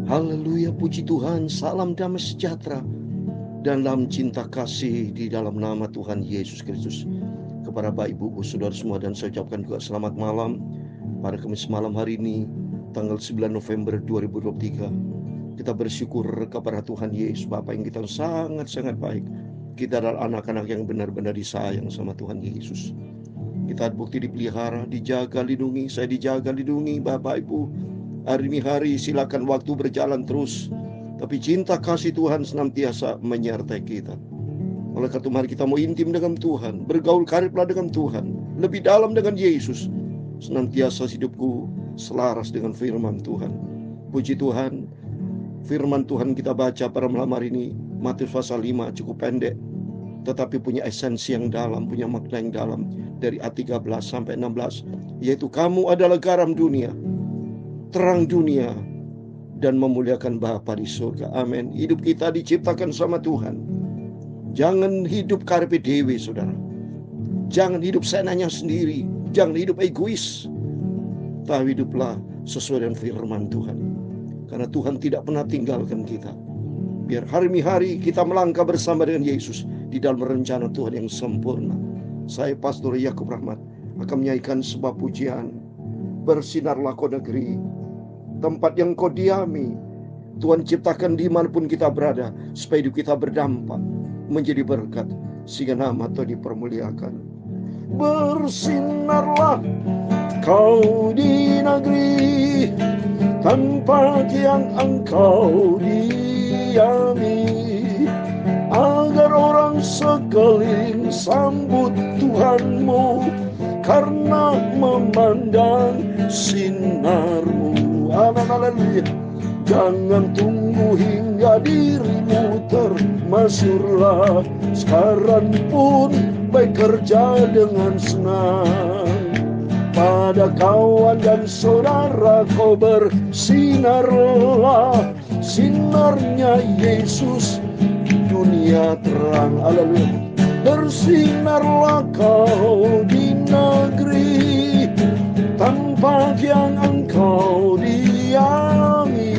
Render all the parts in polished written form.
Haleluya, puji Tuhan. Salam damai sejahtera dan dalam cinta kasih di dalam nama Tuhan Yesus Kristus. Kepada Bapak, Ibu, Saudara semua, dan saya ucapkan juga selamat malam pada Kamis malam hari ini, tanggal 9 November 2023. Kita bersyukur kepada Tuhan Yesus Bapa yang kita sangat-sangat baik. Kita adalah anak-anak yang benar-benar disayang sama Tuhan Yesus. Kita bukti dipelihara, dijaga, lindungi. Saya dijaga, lindungi Bapak Ibu. Hari ini hari silakan waktu berjalan terus, tapi cinta kasih Tuhan senantiasa menyertai kita. Oleh karena itu mari kita mau intim dengan Tuhan, bergaul kariblah dengan Tuhan, lebih dalam dengan Yesus. Senantiasa hidupku selaras dengan firman Tuhan. Puji Tuhan, firman Tuhan kita baca pada malam hari ini, Matius pasal 5, cukup pendek, tetapi punya esensi yang dalam, punya makna yang dalam. Dari ayat 13 sampai 16, yaitu kamu adalah garam dunia, terang dunia, dan memuliakan Bapa di surga. Amin. Hidup kita diciptakan sama Tuhan. Jangan hidup karepe dewe, saudara. Jangan hidup senangnya sendiri. Jangan hidup egois. Tapi hiduplah sesuai dengan firman Tuhan. Karena Tuhan tidak pernah tinggalkan kita. Biar hari-hari kita melangkah bersama dengan Yesus di dalam rencana Tuhan yang sempurna. Saya Pastor Yakub Rahmat akan menyanyikan sebuah pujian. Bersinarlah kau negeri, tempat yang kau diami. Tuhan ciptakan dimanapun kita berada, supaya hidup kita berdampak, menjadi berkat, sehingga nama Tuhan dipermuliakan. Bersinarlah kau di negeri, tempat yang engkau diami, agar orang sekeliling sambut Tuhanmu, karena memandang sinarmu. Amin, haleluya. Jangan tunggu hingga dirimu termasyurlah, sekarang pun bekerja dengan senang. Pada kawan dan saudara kau bersinarlah, sinarnya Yesus dunia terang. Haleluya. Bersinarlah kau di negeri, tempat yang engkau diami,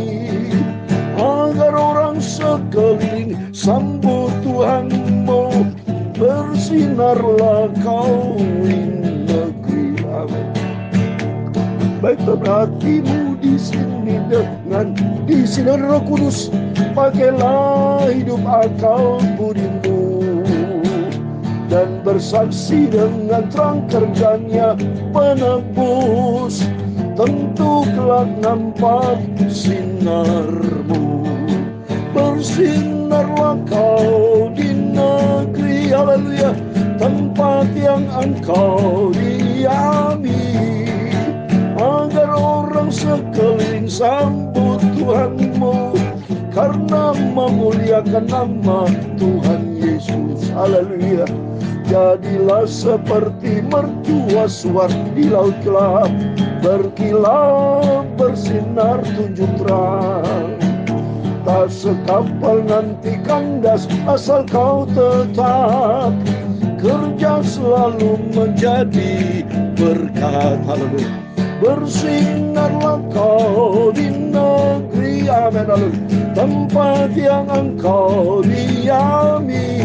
agar orang sekeliling sambut Tuhanmu. Bersinarlah kau di negeri. Amin. Baik hatimu di sini dengan disinar Roh Kudus, pakailah hidup akal budimu, dan bersaksi dengan terang kerjanya penebus, tentu kelak nampak sinarmu. Bersinarlah kau di negeri, haleluya, tempat yang engkau diami, agar orang sekeliling sambut Tuhanmu, karena memuliakan nama Tuhan Yesus. Haleluya. Jadilah seperti mercua suar di laut gelap, berkilau bersinar tunjuk terang. Tak sekapal nanti kandas asal kau tetap kerja, selalu menjadi berkat. Haleluya. Bersinarlah kau di negeri, amin, haleluya, tempat yang engkau diami,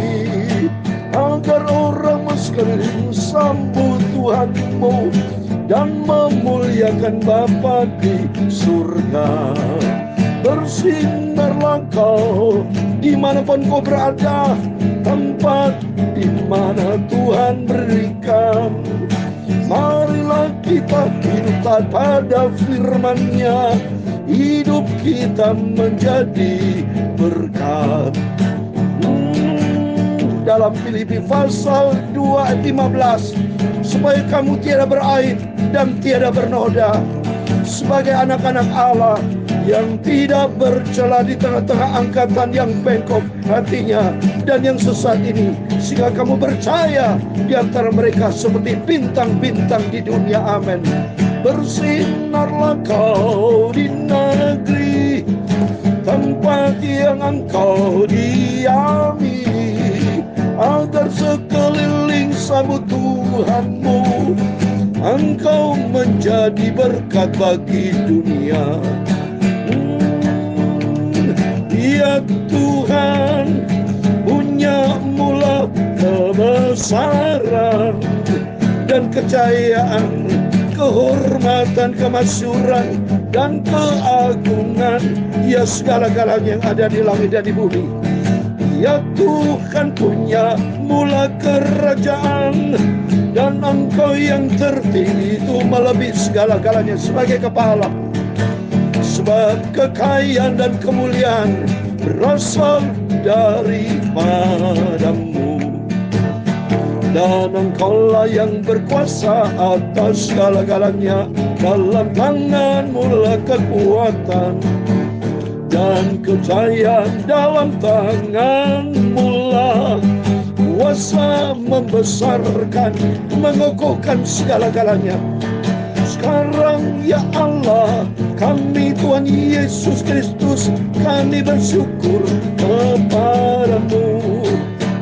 agar orang sekeliling sambut Tuhanmu dan memuliakan Bapa di surga. Bersinarlah kau dimanapun kau berada, tempat di mana Tuhan berikan. Marilah kita hidup pada firman-Nya, hidup kita menjadi berkat. Dalam Filipi pasal 2 ayat 15, supaya kamu tiada beraib dan tiada bernoda, sebagai anak-anak Allah yang tidak bercela di tengah-tengah angkatan yang bengkok hatinya dan yang sesat ini, sehingga kamu percaya di antara mereka seperti bintang-bintang di dunia. Amin. Bersinarlah kau di negeri, tempat yang engkau diami, agar sekeliling sambut Tuhanmu, engkau menjadi berkat bagi dunia. kebesaran dan kejayaan, kehormatan, kemasyhuran, dan keagungan. Ya segala-galanya yang ada di langit dan di bumi. Ya Tuhan punya mula kerajaan, dan Engkau yang tertinggi itu melebihi segala-galanya sebagai kepala. Sebab kekayaan dan kemuliaan berasal daripadamu, dan Engkaulah yang berkuasa atas segala-galanya. Dalam tanganmu lah kekuatan dan kejayaan, dalam tanganmu lah kuasa membesarkan, mengukuhkan segala-galanya. Sekarang ya Allah, kami Tuhan Yesus Kristus, kami bersyukur kepadamu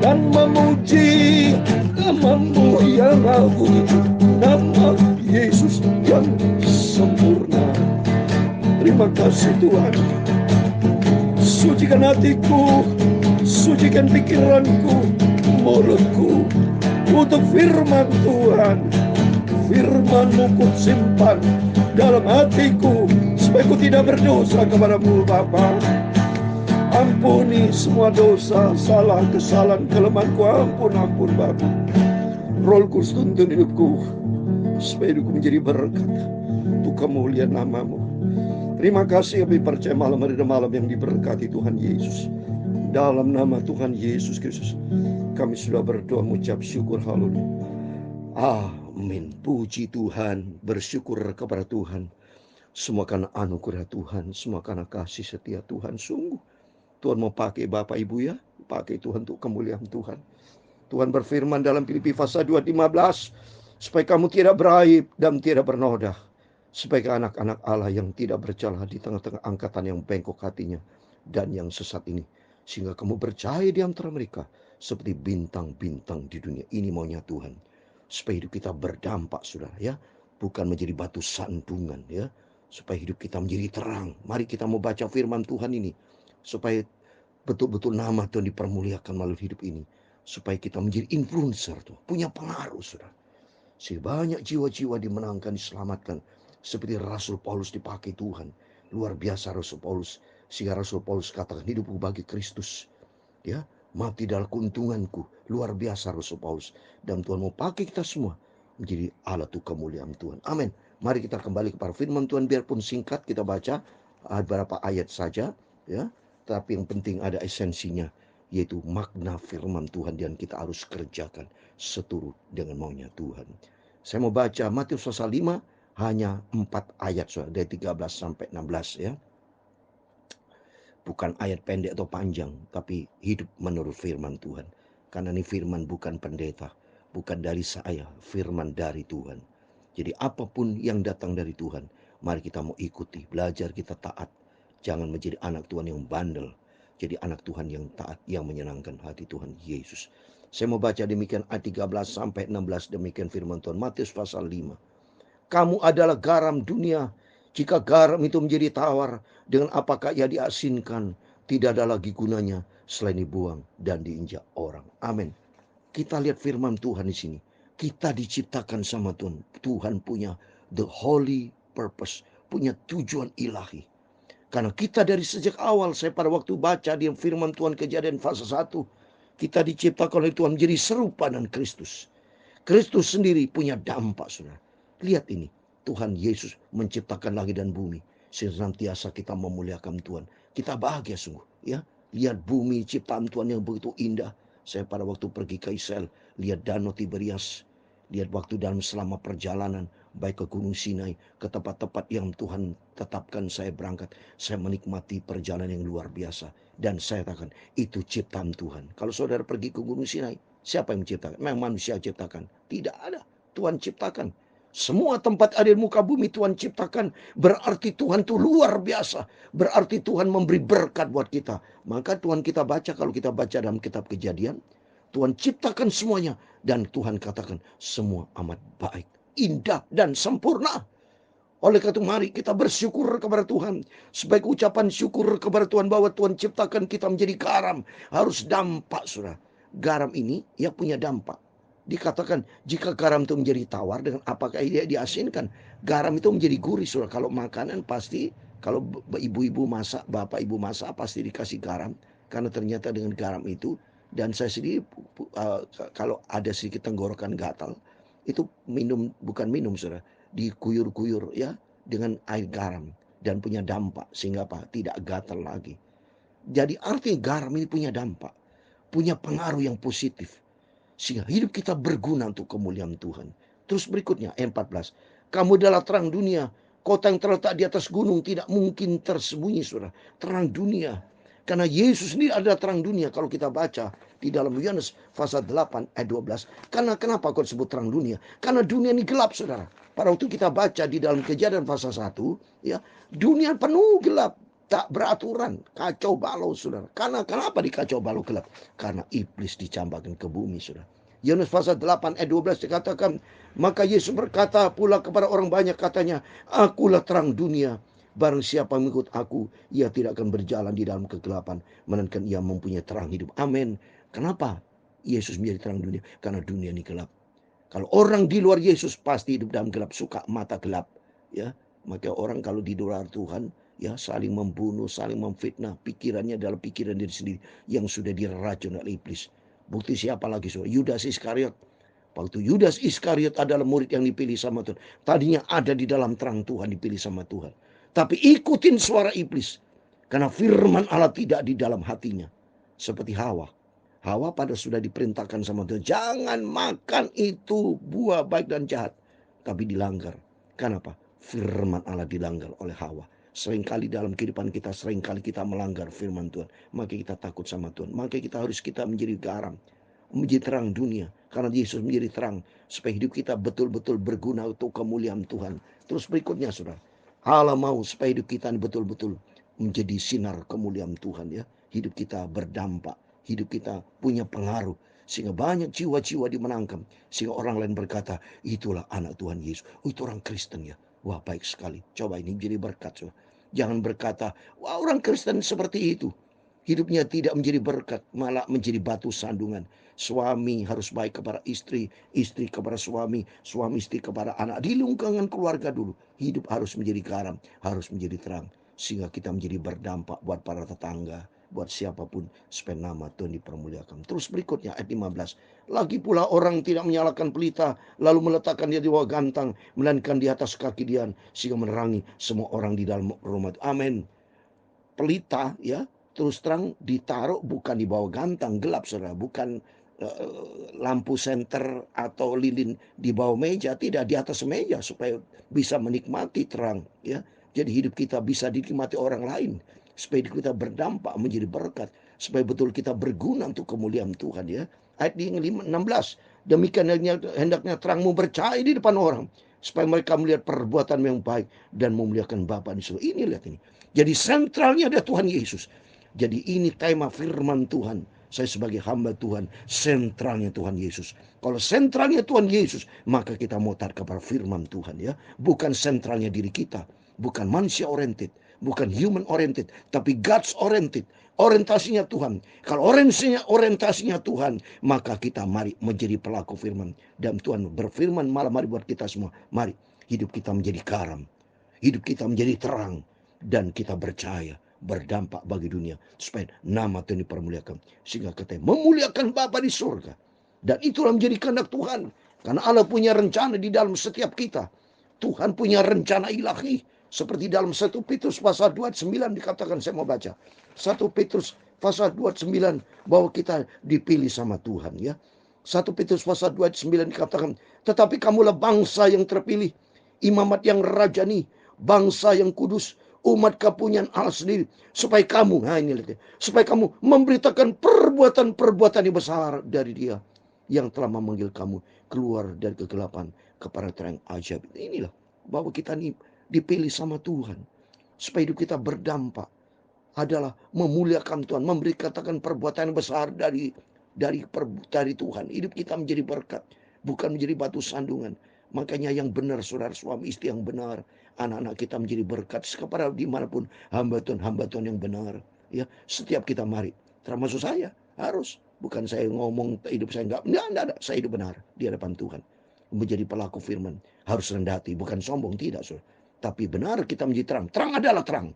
dan memuji namamu yang agung, nama Yesus yang sempurna. Terima kasih Tuhan. Sucikan hatiku, sucikan pikiranku, mulutku untuk firman Tuhan. Firman-Mu ku simpan dalam hatiku, supaya ku tidak berdosa kepadamu Bapa. Ampuni semua dosa, salah, kesalahan, kelemahanku. Ampun Bapa. Roh Kudus tuntun hidupku, supaya hidupku menjadi berkat untuk kemuliaan nama-Mu. Terima kasih kami percaya malam hari dan malam yang diberkati Tuhan Yesus. Dalam nama Tuhan Yesus Kristus kami sudah berdoa, mengucap syukur. Haleluya. Amin. Puji Tuhan, bersyukur kepada Tuhan. Semua karena anugerah Tuhan, semua karena kasih setia Tuhan. Sungguh Tuhan mau pakai Bapak Ibu ya, pakai Tuhan untuk kemuliaan Tuhan. Tuhan berfirman dalam Filipi pasal 2:15, supaya kamu tidak beraib dan tidak bernoda, supaya anak-anak Allah yang tidak bercela di tengah-tengah angkatan yang bengkok hatinya dan yang sesat ini, sehingga kamu bercahaya di antara mereka seperti bintang-bintang di dunia. Ini maunya Tuhan, supaya hidup kita berdampak, saudara ya, bukan menjadi batu sandungan ya, supaya hidup kita menjadi terang. Mari kita mau baca firman Tuhan ini, supaya betul-betul nama Tuhan dipermuliakan melalui hidup ini, supaya kita menjadi influencer tuh, punya pengaruh saudara. Sehingga banyak jiwa-jiwa dimenangkan, diselamatkan. Seperti Rasul Paulus dipakai Tuhan. Luar biasa Rasul Paulus. Sehingga Rasul Paulus katakan, hidupku bagi Kristus. Ya, mati dalam keuntunganku. Luar biasa Rasul Paulus. Dan Tuhan mau pakai kita semua menjadi alat kemuliaan Tuhan. Amin. Mari kita kembali kepada firman Tuhan, biarpun singkat kita baca beberapa ayat saja ya, tapi yang penting ada esensinya, yaitu makna firman Tuhan dan kita harus kerjakan seturut dengan maunya Tuhan. Saya mau baca Matius pasal 5, hanya 4 ayat saudara, dari 13 sampai 16 ya. Bukan ayat pendek atau panjang, tapi hidup menurut firman Tuhan. Karena ini firman bukan pendeta, bukan dari saya, firman dari Tuhan. Jadi apapun yang datang dari Tuhan, mari kita mau ikuti, belajar kita taat. Jangan menjadi anak Tuhan yang bandel. Jadi anak Tuhan yang taat, yang menyenangkan hati Tuhan Yesus. Saya mau baca demikian ayat 13 sampai 16, demikian firman Tuhan. Matius pasal 5. Kamu adalah garam dunia. Jika garam itu menjadi tawar, dengan apakah ia diasinkan? Tidak ada lagi gunanya selain dibuang dan diinjak orang. Amin. Kita lihat firman Tuhan di sini. Kita diciptakan sama Tuhan. Tuhan punya the holy purpose, punya tujuan ilahi. Karena kita dari sejak awal, saya pada waktu baca di firman Tuhan Kejadian pasal 1, kita diciptakan oleh Tuhan menjadi serupa dengan Kristus. Kristus sendiri punya dampak, saudara. Lihat ini, Tuhan Yesus menciptakan langit dan bumi, sehingga senantiasa kita memuliakan Tuhan. Kita bahagia sungguh, ya. Lihat bumi ciptaan Tuhan yang begitu indah. Saya pada waktu pergi ke Israel, lihat Danau Tiberias, lihat waktu dalam selama perjalanan, baik ke Gunung Sinai, ke tempat-tempat yang Tuhan tetapkan saya berangkat. Saya menikmati perjalanan yang luar biasa. Dan saya katakan, itu ciptaan Tuhan. Kalau saudara pergi ke Gunung Sinai, siapa yang menciptakan? Memang manusia ciptakan? Tidak ada. Tuhan ciptakan. Semua tempat ada di muka bumi Tuhan ciptakan. Berarti Tuhan itu luar biasa. Berarti Tuhan memberi berkat buat kita. Maka Tuhan kita baca, kalau kita baca dalam kitab Kejadian, Tuhan ciptakan semuanya. Dan Tuhan katakan semua amat baik, indah dan sempurna. Oleh karena itu mari kita bersyukur kepada Tuhan. Sebagai ucapan syukur kepada Tuhan bahwa Tuhan ciptakan kita menjadi garam. Harus dampak saudara. Garam ini ya punya dampak. Dikatakan jika garam itu menjadi tawar, dengan apakah dia diasinkan? Garam itu menjadi gurih, saudara. Kalau makanan pasti, kalau ibu-ibu masak, bapak ibu masak pasti dikasih garam. Karena ternyata dengan garam itu, dan saya sendiri kalau ada sedikit tenggorokan gatal, itu bukan minum, saudara, dikuyur-kuyur ya dengan air garam, dan punya dampak sehingga apa? Tidak gatal lagi. Jadi artinya garam ini punya dampak, punya pengaruh yang positif, sehingga hidup kita berguna untuk kemuliaan Tuhan. Terus berikutnya, ayat 14. Kamu adalah terang dunia. Kota yang terletak di atas gunung tidak mungkin tersembunyi, saudara. Terang dunia. Karena Yesus sendiri adalah terang dunia. Kalau kita baca di dalam Yohanes pasal 8 ayat 12. Karena kenapa kau disebut terang dunia? Karena dunia ini gelap, saudara. Pada waktu kita baca di dalam Kejadian pasal 1, ya, dunia penuh gelap, tak beraturan, kacau balau, saudara. Karena kenapa dikacau balau gelap? Karena iblis dicampakkan ke bumi, saudara. Yohanes pasal 8 ayat 12 dikatakan, maka Yesus berkata pula kepada orang banyak, katanya, akulah terang dunia. Barang siapa mengikut aku, ia tidak akan berjalan di dalam kegelapan, melainkan ia mempunyai terang hidup. Amin. Kenapa Yesus menjadi terang dunia? Karena dunia ini gelap. Kalau orang di luar Yesus pasti hidup dalam gelap, suka mata gelap, ya. Maka orang kalau di luar Tuhan, ya, saling membunuh, saling memfitnah, pikirannya adalah pikiran diri sendiri yang sudah diracun oleh iblis. Bukti siapa lagi, saudara? Yudas Iskariot. Waktu Yudas Iskariot adalah murid yang dipilih sama Tuhan, tadinya ada di dalam terang Tuhan, dipilih sama Tuhan, tapi ikutin suara iblis, karena firman Allah tidak di dalam hatinya. Seperti Hawa. Hawa pada sudah diperintahkan sama Tuhan, jangan makan itu buah baik dan jahat, tapi dilanggar. Kenapa? Firman Allah dilanggar oleh Hawa. Seringkali dalam kehidupan kita, seringkali kita melanggar firman Tuhan. Maka kita takut sama Tuhan. Maka kita menjadi garam, menjadi terang dunia. Karena Yesus menjadi terang, supaya hidup kita betul-betul berguna untuk kemuliaan Tuhan. Terus berikutnya, saudara, Allah mau supaya hidup kita betul-betul menjadi sinar kemuliaan Tuhan, ya. Hidup kita berdampak, hidup kita punya pengaruh, sehingga banyak jiwa-jiwa dimenangkan, sehingga orang lain berkata, itulah anak Tuhan Yesus. Oh, itu orang Kristen, ya. Wah, baik sekali. Coba ini jadi berkat, saudara. Jangan berkata, wah, orang Kristen seperti itu. Hidupnya tidak menjadi berkat, malah menjadi batu sandungan. Suami harus baik kepada istri, istri kepada suami, suami istri kepada anak. Di lingkungan keluarga dulu, hidup harus menjadi garam, harus menjadi terang, sehingga kita menjadi berdampak buat para tetangga, buat siapapun, supaya nama Tuhan dipermuliakan. Terus berikutnya ayat 15. Lagi pula orang tidak menyalakan pelita, lalu meletakkan dia di bawah gantang, melainkan di atas kaki dia, sehingga menerangi semua orang di dalam rumah. Amin. Pelita, ya, terus terang ditaruh bukan di bawah gantang gelap, saudara, bukan lampu senter atau lilin di bawah meja, tidak, di atas meja, supaya bisa menikmati terang, ya. Jadi hidup kita bisa dinikmati orang lain, supaya hidup kita berdampak menjadi berkat, supaya betul kita berguna untuk kemuliaan Tuhan, ya. Ayat 16, demikian hendaknya terangmu bercahaya di depan orang, supaya mereka melihat perbuatan yang baik dan memuliakan Bapa di surga. Ini, lihat ini. Jadi sentralnya ada Tuhan Yesus. Jadi ini tema firman Tuhan. Saya sebagai hamba Tuhan, sentralnya Tuhan Yesus. Kalau sentralnya Tuhan Yesus, maka kita mau taat kepada firman Tuhan, ya. Bukan sentralnya diri kita, bukan manusia oriented, bukan human oriented, tapi God's oriented. Orientasinya Tuhan. Kalau orientasinya Tuhan, maka kita mari menjadi pelaku firman. Dan Tuhan berfirman malam hari buat kita semua. Mari hidup kita menjadi garam, hidup kita menjadi terang, dan kita percaya berdampak bagi dunia, supaya nama Tuhan dipermuliakan, sehingga kita memuliakan Bapa di surga. Dan itulah menjadi kehendak Tuhan, karena Allah punya rencana di dalam setiap kita. Tuhan punya rencana ilahi, seperti dalam 1 Petrus pasal 2 ayat 9 dikatakan. Saya mau baca 1 Petrus pasal 2 ayat 9, bahwa kita dipilih sama Tuhan, ya. 1 Petrus pasal 2 ayat 9 dikatakan, tetapi kamulah bangsa yang terpilih, imamat yang rajani, bangsa yang kudus, umat kepunyaan Allah sendiri, supaya kamu, supaya kamu memberitakan perbuatan-perbuatan yang besar dari Dia yang telah memanggil kamu keluar dari kegelapan kepada terang ajaib. Inilah bahwa kita ini dipilih sama Tuhan, supaya hidup kita berdampak adalah memuliakan Tuhan, memberitakan perbuatan yang besar dari Tuhan. Hidup kita menjadi berkat, bukan menjadi batu sandungan. Makanya yang benar, saudara, suami istri yang benar, anak-anak kita menjadi berkat kepada dimanapun hamba Tuhan yang benar, ya. Setiap kita mari, termasuk saya, Harus. Bukan saya ngomong hidup saya enggak. Saya hidup benar di hadapan Tuhan. Menjadi pelaku firman. Harus rendah hati. Bukan sombong, tidak. Saudara. Tapi benar kita menjadi terang. Terang adalah terang.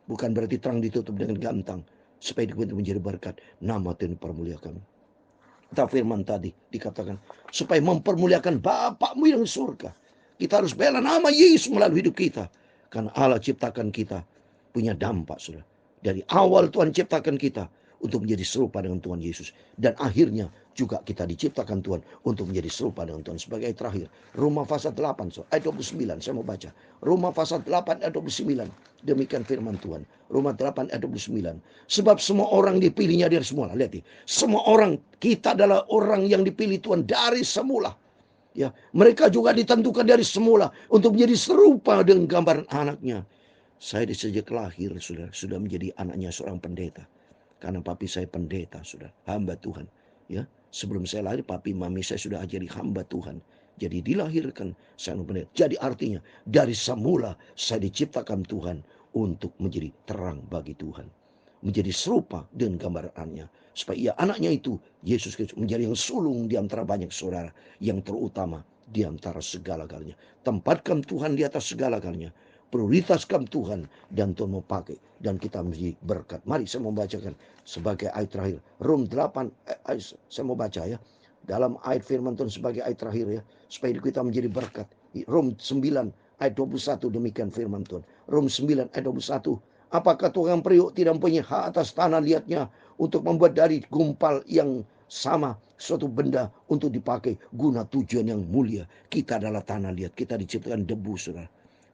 Bukan berarti terang ditutup dengan gantang. Supaya hidup itu menjadi berkat. Nama Tuhan dipermuliakan. Kita firman tadi dikatakan. Supaya mempermuliakan Bapakmu yang di surga. Kita harus bela nama Yesus melalui hidup kita. Karena Allah ciptakan kita punya dampak, saudara. Dari awal Tuhan ciptakan kita untuk menjadi serupa dengan Tuhan Yesus. Dan akhirnya juga kita diciptakan Tuhan untuk menjadi serupa dengan Tuhan. Sebagai ayat terakhir, Roma pasal 8 ayat 29, saya mau baca. Roma pasal 8 ayat 29, demikian firman Tuhan. Roma 8 ayat 29. Sebab semua orang dipilihnya dari semula. Lihat nih, semua orang, kita adalah orang yang dipilih Tuhan dari semula. Ya, mereka juga ditentukan dari semula untuk menjadi serupa dengan gambaran anaknya. Saya sejak lahir sudah menjadi anaknya seorang pendeta. Karena papi saya pendeta, sudah hamba Tuhan. Ya, sebelum saya lahir, papi mami saya sudah jadi hamba Tuhan. Jadi dilahirkan saya pendeta. Jadi artinya dari semula saya diciptakan Tuhan untuk menjadi terang bagi Tuhan, menjadi serupa dengan gambarannya. Supaya anaknya itu, Yesus Kristus, menjadi yang sulung di antara banyak saudara, yang terutama di antara segala-galanya. Tempatkan Tuhan di atas segala-galanya. Prioritaskan Tuhan dan Tuhan mau pakai dan kita menjadi berkat. Mari saya mau bacakan sebagai ayat terakhir. Rom 8, saya mau baca ya. Dalam ayat firman Tuhan sebagai ayat terakhir ya. Supaya kita menjadi berkat. Rom 9 ayat 21 demikian firman Tuhan. Rom 9 ayat 21. Apakah tukang periuk tidak mempunyai hak atas tanah liatnya untuk membuat dari gumpal yang sama suatu benda untuk dipakai guna tujuan yang mulia. Kita adalah tanah liat. Kita diciptakan debu, saudara.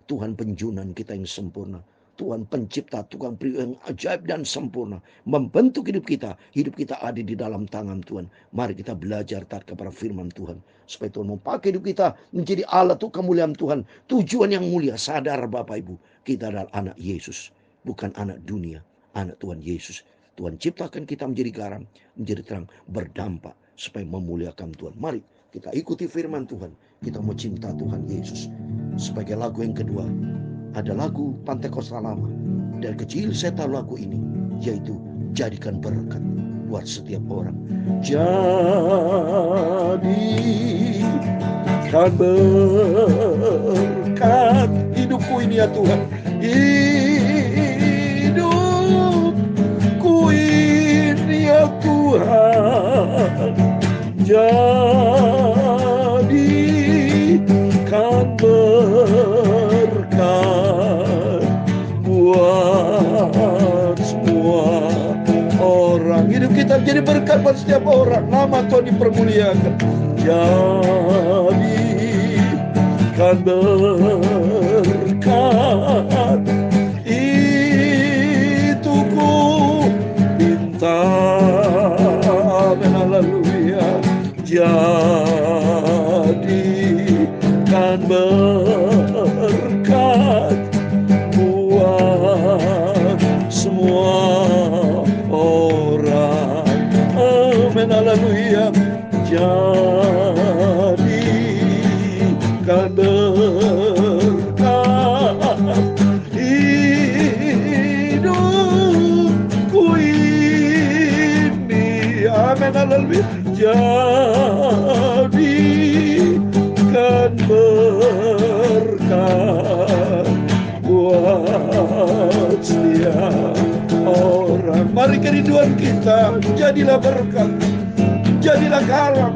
Tuhan penjunan kita yang sempurna. Tuhan pencipta, tukang periuk yang ajaib dan sempurna. Membentuk hidup kita. Hidup kita ada di dalam tangan Tuhan. Mari kita belajar taat kepada firman Tuhan. Supaya Tuhan mau pakai hidup kita menjadi alat untuk kemuliaan Tuhan. Tujuan yang mulia. Sadar Bapak Ibu. Kita adalah anak Yesus. Bukan anak dunia. Anak Tuhan Yesus. Tuhan ciptakan kita menjadi garam. Menjadi terang. Berdampak. Supaya memuliakan Tuhan. Mari kita ikuti firman Tuhan. Kita mau cinta Tuhan Yesus. Sebagai lagu yang kedua, ada lagu Pantai Kosta Lama. Dari kecil saya tahu lagu ini, yaitu jadikan berkat buat setiap orang. Jadikan berkat hidupku ini ya Tuhan. Hidupku ini ya Tuhan. Jadikan berkat buat semua orang. Hidup kita menjadi berkat buat setiap orang. Nama Tuhan dipermuliakan. Jadikan berkat itu ku minta. Haleluya. Jadikan berkat buat semua orang. Amin. Haleluya. Jadikan berkat hidupku ini. Amin. Haleluya. Jadikan berkat buat setiap orang. Mari kerinduan kita, jadilah berkat, jadilah garam,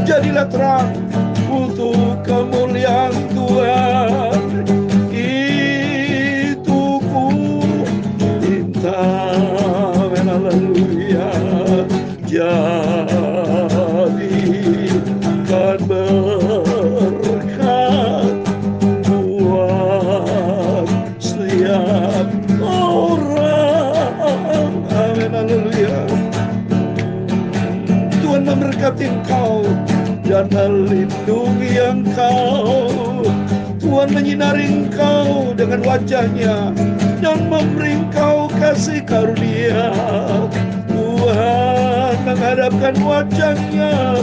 jadilah terang untuk kemuliaan Tuhan. Itu ku minta. Haleluya. Jadikan berkat buat setiap orang. Amin. Haleluya. Tuhan memberkati engkau dan melindungi engkau. Tuhan menyinari engkau dengan wajahnya dan memberi engkau kasih karunia. Tuhan menghadapkan wajahnya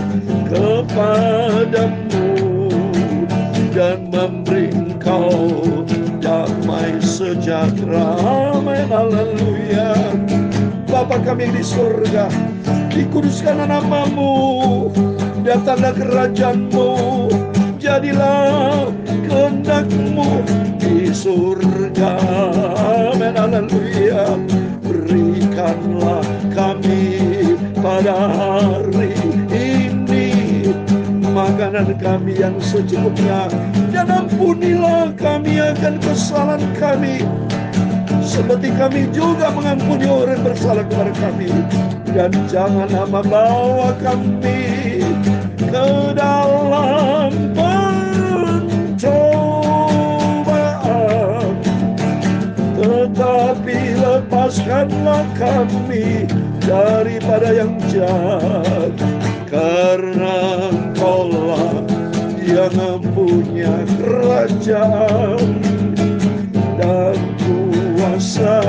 kepadamu dan memberi engkau damai sejahtera. Amin. Haleluya. Bapa kami yang di surga, Dikuduskan namamu, datanglah kerajaan-Mu, jadilah kehendak-Mu di surga. Amin, haleluya. Berikanlah kami pada hari ini makanan kami yang secukupnya, dan ampunilah kami akan kesalahan kami, seperti kami juga mengampuni orang bersalah kepada kami. Dan janganlah membawa kami ke dalam pencobaan, tetapi lepaskanlah kami daripada yang jahat, karena Engkaulah yang mempunyai kerajaan dan kuasa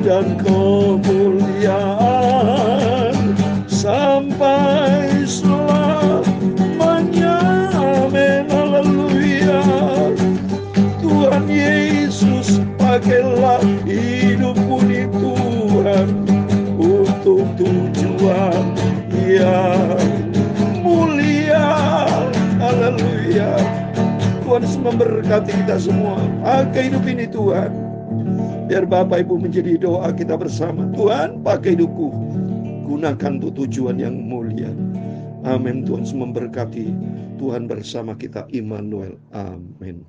dan kemuliaan sampai selamanya. Amin, haleluya. Tuhan Yesus, pakailah hidupku di Tuhan untuk tujuan yang mulia. Haleluya. Tuhan memberkati kita semua. Pakai hidup ini Tuhan, biar Bapak Ibu menjadi doa kita bersama. Tuhan, pakai hidupku, gunakan untuk tujuan yang mulia. Amin. Tuhan memberkati. Tuhan bersama kita, Immanuel. Amin.